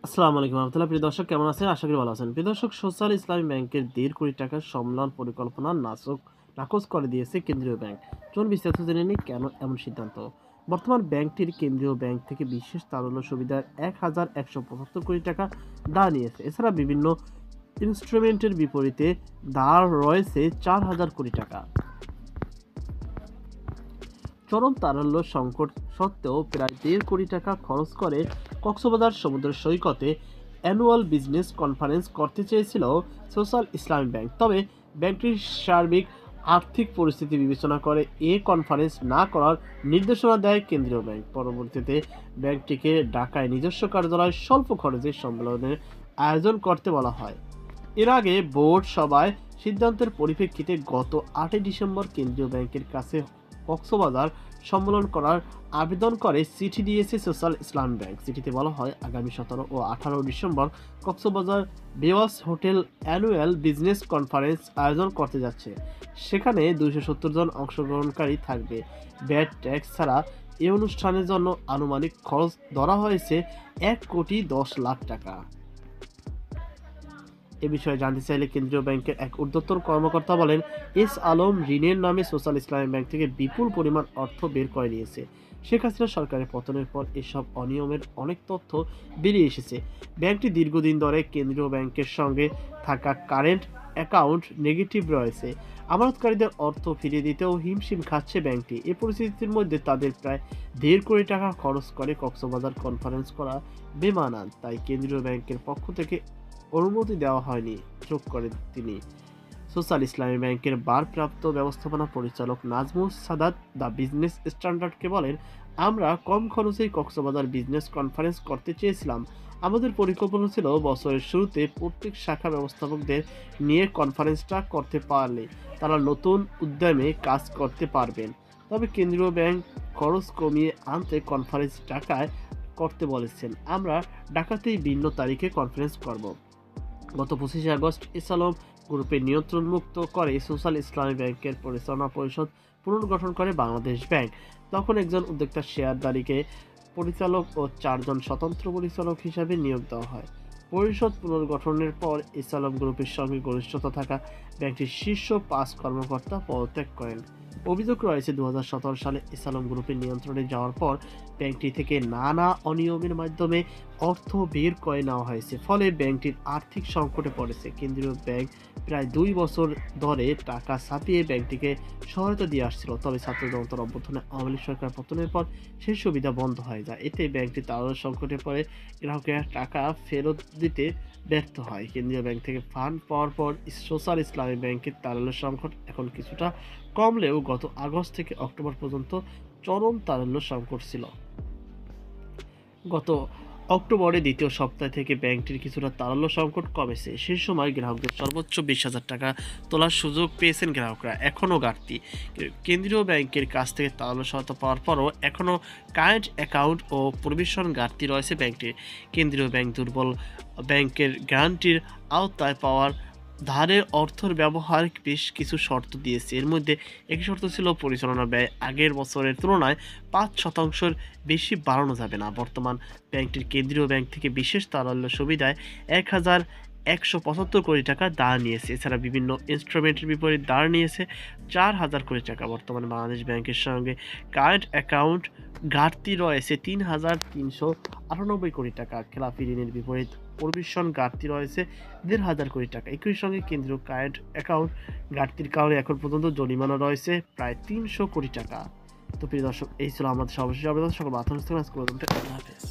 আসসালামু আলাইকুম রহমতুল্লাহ। প্রিয় দর্শক, কেমন আছেন? আশা করি ভালো আছেন। প্রিয় দর্শক, সোশ্যাল ইসলামী ব্যাংকের ১.৫ কোটি টাকার সম্মেলন পরিকল্পনা নাকচ করে দিয়েছে কেন্দ্রীয় ব্যাংক। চলুন বিস্তারিত জেনে নিই কেন এমন সিদ্ধান্ত। বর্তমান ব্যাংকটির কেন্দ্রীয় ব্যাংক থেকে বিশেষ তারল্য সুবিধার ১,১৭৫ কোটি টাকা ধার নিয়েছে। এছাড়া বিভিন্ন ইনস্ট্রুমেন্টের বিপরীতে ধার রয়েছে ৪,০০০ কোটি টাকা। চরম তারল্য সংকট সত্ত্বেও প্রায় ১.৫ কোটি টাকা খরচ করে কক্সবাজার সমুদ্র সৈকতে অ্যানুয়াল বিজনেস কনফারেন্স করতে চেয়েছিল সোশ্যাল ইসলামী ব্যাংক। তবে ব্যাংকটির সার্বিক আর্থিক পরিস্থিতি বিবেচনা করে কনফারেন্স না করার নির্দেশনা দেয় কেন্দ্রীয় ব্যাংক। পরবর্তীতে ব্যাংকটিকে ঢাকায় নিজস্ব কার্যালয়ে স্বল্প খরচে সম্মেলনের আয়োজন করতে বলা হয়। এর আগে বোর্ড সভায় সিদ্ধান্তের পরিপ্রেক্ষিতে গত ৮ ডিসেম্বর কেন্দ্রীয় ব্যাংকের কাছে কক্সবাজার সম্মেলন করার আবেদন করে চিঠি দিয়েছে সোশ্যাল ইসলামী ব্যাংক। চিঠিতে বলা হয়, আগামী ১৭ ও ১৮ ডিসেম্বর কক্সবাজার বেওয়াস হোটেল অ্যানুয়াল বিজনেস কনফারেন্স আয়োজন করতে যাচ্ছে। সেখানে ২৭০ জন অংশগ্রহণকারী থাকবে। ব্যাট ট্যাক্স ছাড়া এই অনুষ্ঠানের জন্য আনুমানিক খরচ ধরা হয়েছে ১,১০,০০,০০০ টাকা। এ বিষয়ে জানতে চাইলে কেন্দ্রীয় ব্যাংকের এক ঊর্ধ্বতন কর্মকর্তা বলেন, এস আলম ঋণের নামে সোশ্যাল ইসলামী ব্যাংক থেকে বিপুল পরিমাণ অর্থ বের করে নিয়েছে। শেখ হাসিনা সরকারের পতনের পর এসব অনিয়মের অনেক তথ্য বেরিয়ে এসেছে। ব্যাংকটি দীর্ঘদিন ধরে কেন্দ্রীয় ব্যাংকের সঙ্গে থাকা কারেন্ট অ্যাকাউন্ট নেগেটিভ রয়েছে। আমানতকারীদের অর্থ ফিরিয়ে দিতেও হিমশিম খাচ্ছে ব্যাংকটি। এ পরিস্থিতির মধ্যে তাদের প্রায় ১.৫ কোটি টাকা খরচ করে কক্সবাজার কনফারেন্স করা বেমানান, তাই কেন্দ্রীয় ব্যাংকের পক্ষ থেকে অনুমতি দেওয়া হয়নি, যোগ করেন তিনি। সোশ্যাল ইসলামী ব্যাংকের ভারপ্রাপ্ত ব্যবস্থাপনা পরিচালক নাজমুস সাদাত দ্য বিজনেস স্ট্যান্ডার্ডকে বলেন, আমরা কম খরচেই কক্সবাজার বিজনেস কনফারেন্স করতে চেয়েছিলাম। আমাদের পরিকল্পনা ছিল বছরের শুরুতে প্রত্যেক শাখা ব্যবস্থাপকদের নিয়ে কনফারেন্সটা করতে পারলে তারা নতুন উদ্যমে কাজ করতে পারবেন। তবে কেন্দ্রীয় ব্যাংক খরচ কমিয়ে আনতে কনফারেন্স ঢাকায় করতে বলেছেন। আমরা ঢাকাতেই ভিন্ন তারিখে কনফারেন্স করব। গত ২৫ আগস্ট এস আলম গ্রুপের নিয়ন্ত্রণমুক্ত করে সোশ্যাল ইসলামী ব্যাংকের পরিচালনা পরিষদ পুনর্গঠন করে বাংলাদেশ ব্যাংক। তখন একজন উদ্যোক্তা শেয়ারধারীকে পরিচালক ও ৪ জন স্বতন্ত্র পরিচালক হিসাবে নিয়োগ দেওয়া হয়। পরিষদ পুনর্গঠনের পর এস আলম গ্রুপের সঙ্গে ঘনিষ্ঠতা থাকা ব্যাংকটির শীর্ষ ৫ কর্মকর্তা পদত্যাগ করেন। অভিযোগ রয়েছে, ২০১৭ সালে এস আলম গ্রুপের নিয়ন্ত্রণে যাওয়ার পর ব্যাংকটি থেকে নানা অনিয়মের মাধ্যমে অর্থ বের করে নেওয়া হয়েছে। ফলে ব্যাংকটির আর্থিক সংকটে পড়েছে। কেন্দ্রীয় ব্যাংক প্রায় ২ বছর ধরে টাকা ছাপিয়ে ব্যাংকটিকে সহায়তা দিয়ে আসছিল। তবে ছাত্র জনতার অভ্যুত্থানে আওয়ামী লীগ সরকার পতনের পর সেই সুবিধা বন্ধ হয়ে যায়। এতে ব্যাংকটি তারল্য সংকটে পড়ে গ্রাহকেরা টাকা ফেরত দিতে ব্যর্থ হয়। কেন্দ্রীয় ব্যাংক থেকে ফান্ড পাওয়ার পর সোশ্যাল ইসলামী ব্যাংকের তারল্য সংকট এখন কিছুটা কমলেও গত আগস্ট থেকে অক্টোবর পর্যন্ত চরম তারল্য সংকট ছিল। গত অক্টোবরে দ্বিতীয় সপ্তাহ থেকে ব্যাংকটির কিছুটা তারল্য সংকট কমেছে। সেই সময় গ্রাহকদের সর্বোচ্চ ২০,০০০ টাকা তোলার সুযোগ পেয়েছেন গ্রাহকরা। এখনও ঘাটতি। কেন্দ্রীয় ব্যাংকের কাছ থেকে তারল্য সহায়তা পাওয়ার পরও এখনও কারেন্ট অ্যাকাউন্ট ও প্রভিশন ঘাটতি রয়েছে ব্যাংকটির। কেন্দ্রীয় ব্যাংক দুর্বল ব্যাংকের গ্যারান্টির আওতায় পাওয়ার ধারের অর্থের ব্যবহার বেশ কিছু শর্ত দিয়েছে। এর মধ্যে একটি শর্ত ছিল, পরিচালনা ব্যয় আগের বছরের তুলনায় ৫% বেশি বাড়ানো যাবে না। বর্তমান ব্যাংকটির কেন্দ্রীয় ব্যাংক থেকে বিশেষ তারল্য সুবিধায় ১,১৭৫ কোটি টাকা ধার নিয়েছে। এছাড়া বিভিন্ন ইনস্ট্রুমেন্টের বিপরীত ধার নিয়েছে ৪,০০০ কোটি টাকা। বর্তমানে বাংলাদেশ ব্যাংকের সঙ্গে কারেন্ট অ্যাকাউন্ট ঘাটতি রয়েছে ৩,৩৯৮ কোটি টাকা। খেলাপি ঋণের বিপরীত প্রভিশন ঘাটতি রয়েছে ১,৫০০ কোটি টাকা। একই সঙ্গে কেন্দ্রীয় কারেন্ট অ্যাকাউন্ট ঘাটতির কারণে এখন পর্যন্ত জরিমানা রয়েছে প্রায় ৩০০ কোটি টাকা। তো প্রিয় দর্শক, এই ছিল আমাদের সর্বশেষ আবেদন। সকল বার্তা আল্লাহ হাফেজ।